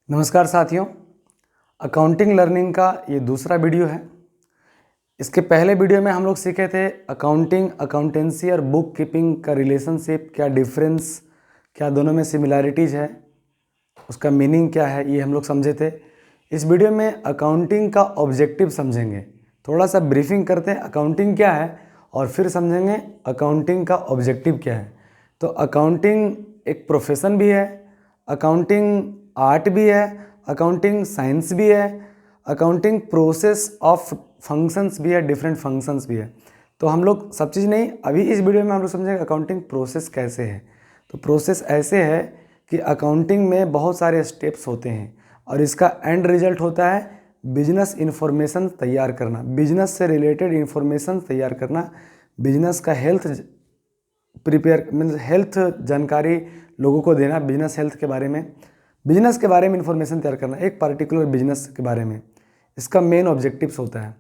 नमस्कार साथियों, accounting learning का ये दूसरा वीडियो है। इसके पहले वीडियो में हम लोग सीखे थे अकाउंटिंग, अकाउंटेंसी और बुक कीपिंग का रिलेशनशिप, क्या डिफरेंस, क्या दोनों में सिमिलैरिटीज़ है, उसका मीनिंग क्या है, ये हम लोग समझे थे। इस वीडियो में अकाउंटिंग का ऑब्जेक्टिव समझेंगे। थोड़ा सा ब्रीफिंग करते हैं अकाउंटिंग क्या है और फिर समझेंगे अकाउंटिंग का ऑब्जेक्टिव क्या है। तो अकाउंटिंग एक प्रोफेशन भी है, अकाउंटिंग आर्ट भी है, अकाउंटिंग साइंस भी है, अकाउंटिंग प्रोसेस ऑफ फंक्शंस भी है, डिफरेंट फंक्शंस भी है। तो हम लोग सब चीज़ नहीं, अभी इस वीडियो में हम लोग समझेंगे अकाउंटिंग प्रोसेस कैसे है। तो प्रोसेस ऐसे है कि अकाउंटिंग में बहुत सारे स्टेप्स होते हैं और इसका एंड रिजल्ट होता है बिजनेस इन्फॉर्मेशन तैयार करना, बिजनेस से रिलेटेड इन्फॉर्मेशन तैयार करना, बिजनेस का हेल्थ प्रिपेयर मीन्स हेल्थ जानकारी लोगों को देना, बिजनेस हेल्थ के बारे में, बिजनेस के बारे में इंफॉर्मेशन तैयार करना, एक पर्टिकुलर बिजनेस के बारे में। इसका मेन ऑब्जेक्टिव्स होता है।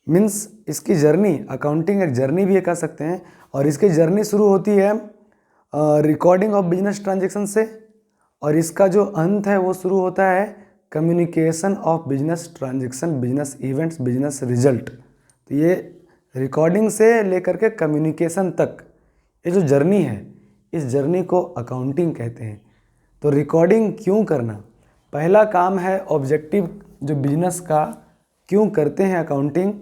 मीन्स इसकी जर्नी, अकाउंटिंग एक जर्नी भी कह सकते हैं, और इसकी जर्नी शुरू होती है रिकॉर्डिंग ऑफ बिजनेस ट्रांजेक्शन से, और इसका जो अंत है वो शुरू होता है communication of business transaction, business events, business result. तो ये रिकॉर्डिंग से लेकर के कम्युनिकेशन तक ये जो जर्नी है, इस जर्नी को अकाउंटिंग कहते हैं। तो रिकॉर्डिंग क्यों करना, पहला काम है ऑब्जेक्टिव जो बिजनेस का, क्यों करते हैं अकाउंटिंग।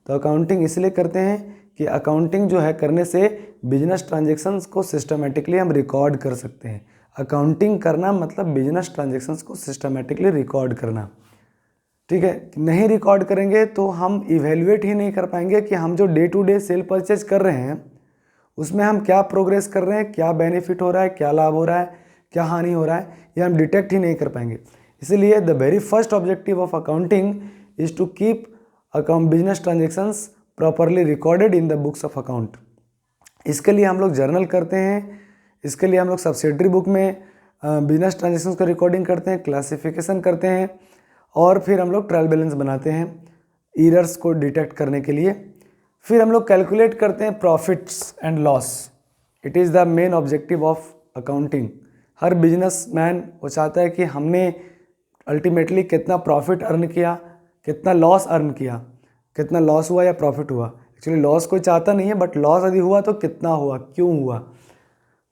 तो अकाउंटिंग इसलिए करते हैं कि अकाउंटिंग जो है करने से बिजनेस ट्रांजेक्शन्स को सिस्टमेटिकली हम रिकॉर्ड कर सकते हैं। अकाउंटिंग करना मतलब बिजनेस ट्रांजेक्शन्स को सिस्टमेटिकली रिकॉर्ड करना, ठीक है। नहीं रिकॉर्ड करेंगे तो हम इवेल्युएट ही नहीं कर पाएंगे कि हम जो day to day sale purchase कर रहे हैं उसमें हम क्या प्रोग्रेस कर रहे हैं, क्या बेनिफिट हो रहा है, क्या लाभ हो रहा है, क्या हानि हो रहा है, ये हम डिटेक्ट ही नहीं कर पाएंगे। इसलिए the very first objective of accounting is to keep account business transactions properly recorded in the books of account. इसके लिए हम लोग जर्नल करते हैं, इसके लिए हम लोग सब्सिडरी बुक में बिजनेस ट्रांजेक्शन्स को रिकॉर्डिंग करते हैं, क्लासिफिकेशन करते हैं, और फिर हम लोग ट्रायल बैलेंस बनाते हैं एरर्स को डिटेक्ट करने के लिए। फिर हम लोग कैलकुलेट करते हैं profits and loss. It is the main objective of accounting. Her businessman वो चाहता है कि हमने अल्टीमेटली कितना प्रॉफिट अर्न किया, कितना लॉस अर्न किया, कितना लॉस हुआ या प्रॉफिट हुआ। एक्चुअली लॉस कोई चाहता नहीं है, बट लॉस यदि हुआ तो कितना हुआ, क्यों हुआ।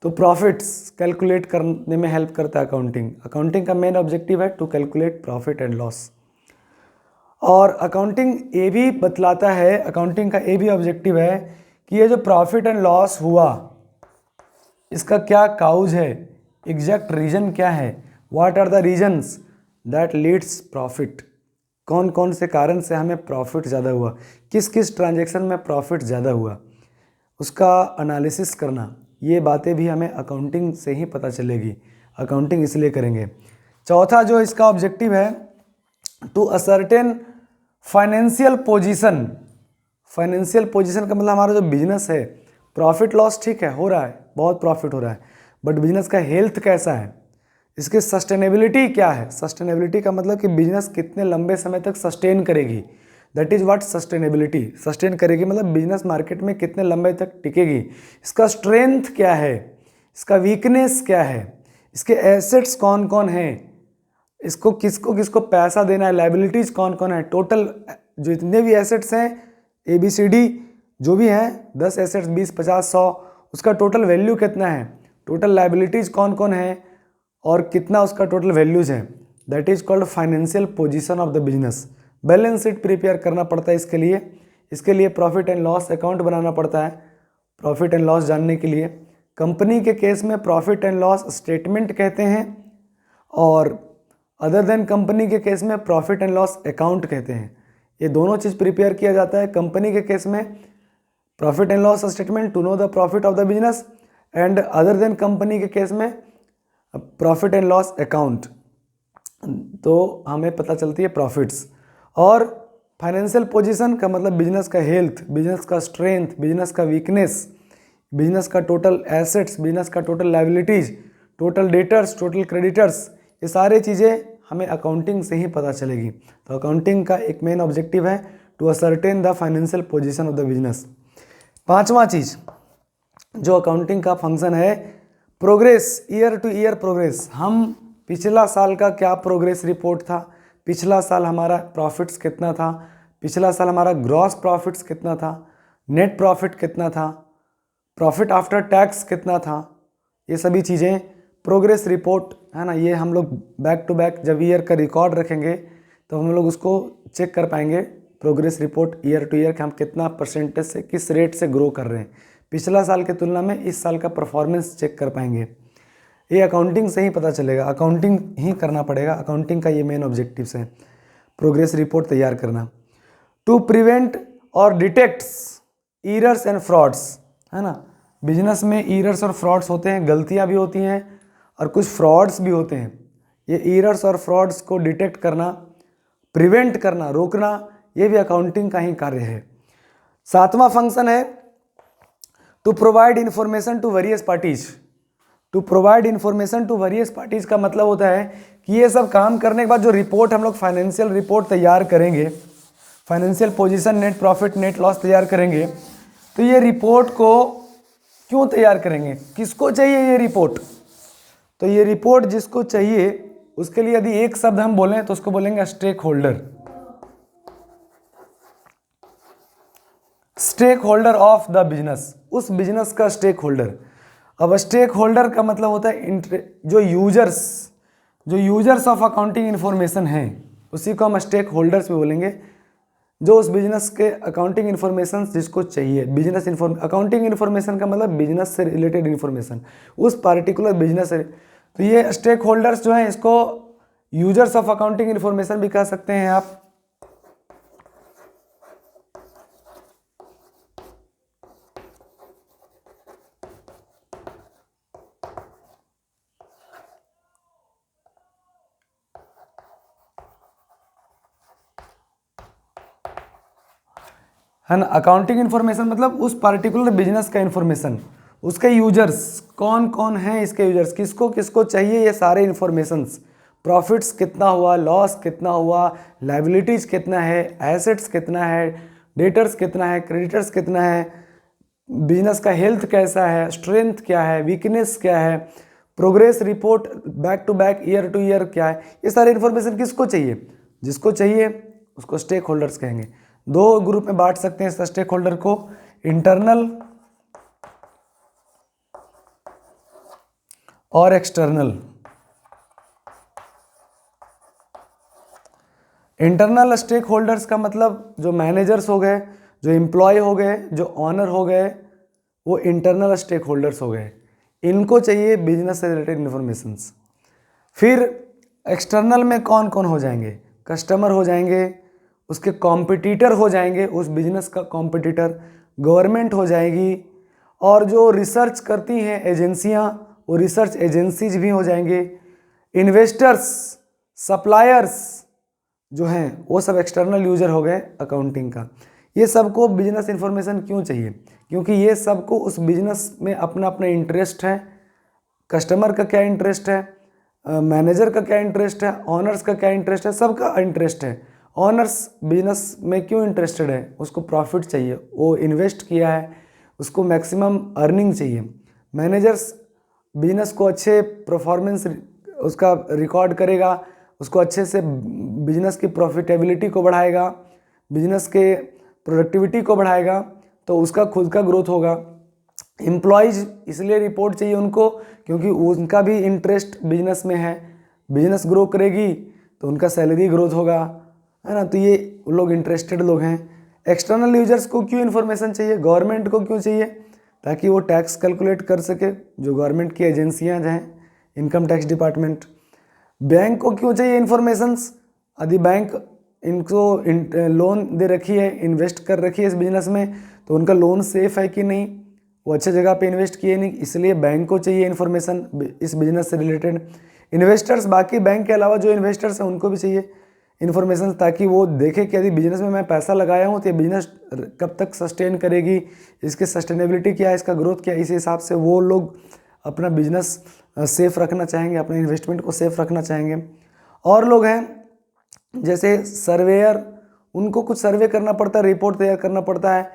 तो प्रॉफिट्स कैलकुलेट करने में हेल्प करता है अकाउंटिंग। अकाउंटिंग का मेन ऑब्जेक्टिव है to calculate profit and loss. और अकाउंटिंग ये भी बतलाता है, अकाउंटिंग का ये भी ऑब्जेक्टिव है कि ये जो प्रॉफिट एंड लॉस हुआ इसका क्या काउज है, एग्जैक्ट रीजन क्या है, what are the reasons that leads profit. कौन कौन से कारण से हमें प्रॉफिट ज़्यादा हुआ, किस किस ट्रांजेक्शन में प्रॉफिट ज़्यादा हुआ, उसका एनालिसिस करना। ये बातें भी हमें अकाउंटिंग से ही पता चलेगी। अकाउंटिंग इसलिए करेंगे। चौथा जो इसका ऑब्जेक्टिव है to ascertain financial position. Financial position का मतलब हमारा जो बिजनेस है, प्रॉफिट लॉस ठीक है हो रहा है, बहुत प्रॉफिट हो रहा है, बट बिजनेस का हेल्थ कैसा है, इसकी सस्टेनेबिलिटी क्या है। सस्टेनेबिलिटी का मतलब कि बिजनेस कितने लंबे समय तक सस्टेन करेगी, that is what sustainability. Sustain करेगी मतलब बिजनेस मार्केट में कितने लंबे तक टिकेगी, इसका स्ट्रेंथ क्या है, इसका वीकनेस क्या है, इसके एसेट्स कौन कौन हैं, इसको किसको किसको पैसा देना है, लाइबिलिटीज कौन कौन है, टोटल जो इतने भी एसेट्स हैं ABCD जो भी हैं, 10 एसेट्स 20 50 100, उसका टोटल वैल्यू कितना है, टोटल लाइबिलिटीज कौन कौन है और कितना उसका टोटल वैल्यूज है, that is called financial position of the business. Balance sheet prepare करना पड़ता है इसके लिए प्रॉफिट एंड लॉस अकाउंट बनाना पड़ता है, प्रॉफिट एंड लॉस जानने के लिए। कंपनी के केस में प्रॉफिट एंड लॉस स्टेटमेंट कहते हैं, और अदर देन कंपनी के केस में प्रॉफिट एंड लॉस अकाउंट कहते हैं। ये दोनों चीज़ प्रिपेयर किया जाता है। कंपनी के केस में profit and loss statement to know the profit of the business, and other than company के केस में प्रॉफिट एंड लॉस अकाउंट, तो हमें पता चलती है प्रॉफिट्स। और फाइनेंशियल पोजीशन का मतलब बिजनेस का हेल्थ, बिजनेस का स्ट्रेंथ, बिजनेस का वीकनेस, बिजनेस का टोटल एसेट्स, बिजनेस का total liabilities, total debtors, total creditors, ये सारी चीज़ें हमें अकाउंटिंग से ही पता चलेगी। तो अकाउंटिंग का एक मेन ऑब्जेक्टिव है to ascertain the financial position of the business. पांचवा चीज़ जो अकाउंटिंग का फंक्शन है, progress, year to year progress. हम पिछला साल का क्या प्रोग्रेस रिपोर्ट था, पिछला साल हमारा प्रॉफिट्स कितना था, पिछला साल हमारा ग्रॉस प्रॉफिट्स कितना था, नेट प्रॉफिट कितना था, प्रॉफिट आफ्टर टैक्स कितना था, ये सभी चीज़ें प्रोग्रेस रिपोर्ट है ना। ये हम लोग बैक टू बैक जब ईयर का रिकॉर्ड रखेंगे तो हम लोग उसको चेक कर पाएंगे progress report year to year कि हम कितना परसेंटेज से किस रेट से ग्रो कर रहे हैं, पिछला साल की तुलना में इस साल का परफॉर्मेंस चेक कर पाएंगे। ये अकाउंटिंग से ही पता चलेगा, अकाउंटिंग ही करना पड़ेगा, अकाउंटिंग का ये मेन ऑब्जेक्टिव्स है प्रोग्रेस रिपोर्ट तैयार करना। टू प्रिवेंट और डिटेक्ट्स ईरर्स एंड फ्रॉड्स, है ना। बिजनेस में ईरर्स और फ्रॉड्स होते हैं, गलतियां भी होती हैं और कुछ फ्रॉड्स भी होते हैं। ये ईरर्स और फ्रॉड्स को डिटेक्ट करना, प्रिवेंट करना, रोकना, ये भी अकाउंटिंग का ही कार्य है। 7वां फंक्शन है to provide information to various parties. To provide information to various parties का मतलब होता है कि ये सब काम करने के बाद जो रिपोर्ट हम लोग फाइनेंशियल रिपोर्ट तैयार करेंगे, financial position, net profit, net loss तैयार करेंगे, तो ये रिपोर्ट को क्यों तैयार करेंगे, किसको चाहिए ये रिपोर्ट। तो ये रिपोर्ट जिसको चाहिए उसके लिए यदि एक शब्द हम बोलें तो उसको बोलेंगे stakeholder. Stakeholder of the business, उस बिजनेस का स्टेक होल्डर। अब स्टेक होल्डर का मतलब होता है जो यूजर्स ऑफ अकाउंटिंग इंफॉर्मेशन हैं, उसी को हम स्टेक होल्डर्स भी बोलेंगे। जो उस बिजनेस के अकाउंटिंग इन्फॉर्मेशन जिसको चाहिए, अकाउंटिंग इन्फॉर्मेशन का मतलब बिजनेस से रिलेटेड इन्फॉर्मेशन, उस पार्टिकुलर बिजनेस से। तो ये स्टेक होल्डर्स जो हैं इसको यूजर्स ऑफ अकाउंटिंग इन्फॉर्मेशन भी कह सकते हैं आप। है ना। अकाउंटिंग इन्फॉर्मेशन मतलब उस पार्टिकुलर बिजनेस का इन्फॉर्मेशन, उसके यूजर्स कौन कौन हैं, इसके यूजर्स किसको किसको चाहिए, ये सारे इन्फॉर्मेशंस। प्रॉफिट्स कितना हुआ, लॉस कितना हुआ, लाइबिलिटीज कितना है, एसेट्स कितना है, डेटर्स कितना है, क्रेडिटर्स कितना है, बिजनेस का हेल्थ कैसा है, स्ट्रेंथ क्या है, वीकनेस क्या है, progress report back to back year to year क्या है, ये सारे इन्फॉर्मेशन किसको चाहिए, जिसको चाहिए उसको स्टेक होल्डर्स कहेंगे। दो ग्रुप में बांट सकते हैं इस स्टेक होल्डर को, इंटरनल और एक्सटर्नल। इंटरनल स्टेक होल्डर्स का मतलब जो मैनेजर्स हो गए, जो एम्प्लॉय हो गए, जो ऑनर हो गए, वो इंटरनल स्टेक होल्डर्स हो गए, इनको चाहिए बिजनेस से रिलेटेड इन्फॉर्मेशंस। फिर एक्सटर्नल में कौन कौन हो जाएंगे, कस्टमर हो जाएंगे, उसके कॉम्पिटिटर हो जाएंगे, उस बिजनेस का कॉम्पिटिटर, गवर्नमेंट हो जाएगी, और जो रिसर्च करती हैं एजेंसियां, वो रिसर्च एजेंसीज भी हो जाएंगे, इन्वेस्टर्स, सप्लायर्स जो हैं वो सब एक्सटर्नल यूजर हो गए अकाउंटिंग का। ये सबको बिजनेस इन्फॉर्मेशन क्यों चाहिए, क्योंकि ये सबको उस बिजनेस में अपना अपना इंटरेस्ट है। कस्टमर का क्या इंटरेस्ट है, मैनेजर का क्या इंटरेस्ट है, ऑनर्स का क्या इंटरेस्ट है, सबका इंटरेस्ट है। ऑनर्स बिजनेस में क्यों इंटरेस्टेड है, उसको प्रॉफिट चाहिए, वो इन्वेस्ट किया है, उसको मैक्सिमम अर्निंग चाहिए। मैनेजर्स बिजनेस को अच्छे परफॉर्मेंस उसका रिकॉर्ड करेगा, उसको अच्छे से बिजनेस की प्रॉफिटेबिलिटी को बढ़ाएगा, बिजनेस के प्रोडक्टिविटी को बढ़ाएगा, तो उसका खुद का ग्रोथ होगा। एम्प्लॉयज़ इसलिए रिपोर्ट चाहिए उनको क्योंकि उनका भी इंटरेस्ट बिजनेस में है, बिजनेस ग्रो करेगी तो उनका सैलरी ग्रोथ होगा, है ना। तो ये लोग इंटरेस्टेड लोग हैं। एक्सटर्नल यूजर्स को क्यों इन्फॉर्मेशन चाहिए, गवर्नमेंट को क्यों चाहिए, ताकि वो टैक्स कैलकुलेट कर सके, जो गवर्नमेंट की एजेंसियां हैं, इनकम टैक्स डिपार्टमेंट। बैंक को क्यों चाहिए इन्फॉर्मेशंस, यदि बैंक इनको लोन दे रखी है, इन्वेस्ट कर रखी है इस बिजनेस में, तो उनका लोन सेफ है कि नहीं, वो अच्छे जगह पे इन्वेस्ट किए नहीं, इसलिए बैंक को चाहिए इन्फॉर्मेशन इस बिजनेस से रिलेटेड। इन्वेस्टर्स, बाकी बैंक के अलावा जो इन्वेस्टर्स हैं उनको भी चाहिए इन्फॉर्मेशन, ताकि वो देखें कि यदि बिजनेस में मैं पैसा लगाया हूँ तो ये बिजनेस कब तक सस्टेन करेगी, इसकी सस्टेनेबिलिटी क्या है, इसका ग्रोथ क्या है। इस हिसाब से वो लोग अपना बिजनेस सेफ रखना चाहेंगे, अपने इन्वेस्टमेंट को सेफ रखना चाहेंगे। और लोग हैं जैसे सर्वेयर, उनको कुछ सर्वे करना पड़ता है, रिपोर्ट तैयार करना पड़ता है,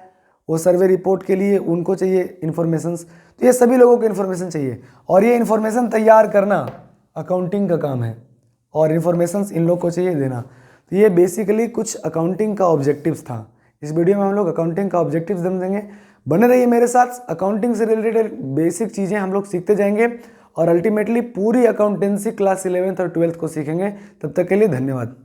वो सर्वे रिपोर्ट के लिए उनको चाहिए इन्फॉर्मेशंस। तो ये सभी लोगों को इन्फॉर्मेशन चाहिए, और ये इन्फॉर्मेशन तैयार करना अकाउंटिंग का काम है और इन्फॉर्मेशंस इन लोग को चाहिए देना। तो ये बेसिकली कुछ अकाउंटिंग का ऑब्जेक्टिव्स था। इस वीडियो में हम लोग अकाउंटिंग का ऑब्जेक्टिव्स समझेंगे। बने रहिए मेरे साथ, अकाउंटिंग से रिलेटेड बेसिक चीज़ें हम लोग सीखते जाएंगे और अल्टीमेटली पूरी अकाउंटेंसी क्लास 11th और 12th को सीखेंगे। तब तक के लिए धन्यवाद।